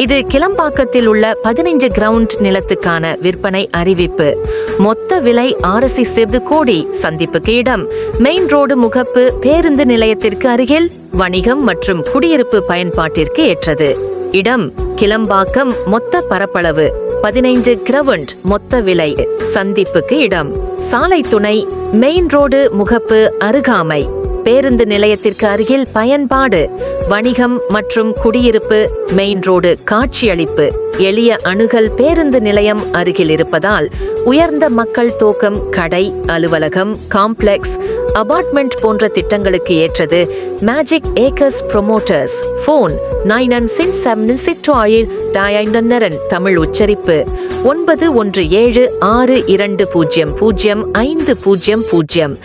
இது கிளம்பாக்கத்தில் உள்ள 15 கிரவுண்ட் நிலத்துக்கான விற்பனை அறிவிப்பு. மொத்த விலை 6 கோடி. சந்திப்புக்கு இடம் மெயின் ரோடு முகப்பு, பேருந்து நிலையத்திற்கு அருகில், வணிகம் மற்றும் குடியிருப்பு பயன்பாட்டிற்கு ஏற்றது. இடம் கிளம்பாக்கம். மொத்த பரப்பளவு 15 கிரவுண்ட். மொத்த விலை. சந்திப்புக்கு இடம், சாலை துணை, மெயின் ரோடு முகப்பு அருகாமை, பேருந்து நிலையத்திற்கு அருகில் பயன்பாடு, வணிகம் மற்றும் குடியிருப்பு, மெயின் ரோடு காட்சியளிப்பு, எளிய அணுகல், பேருந்து நிலையம் அருகில் இருப்பதால் உயர்ந்த மக்கள் தோக்கம், கடை, அலுவலகம், காம்ப்ளெக்ஸ், அபார்ட்மெண்ட் போன்ற திட்டங்களுக்கு ஏற்றது. Magic acres promoters. Phone 9176 Tamil உச்சரிப்பு 9176200500.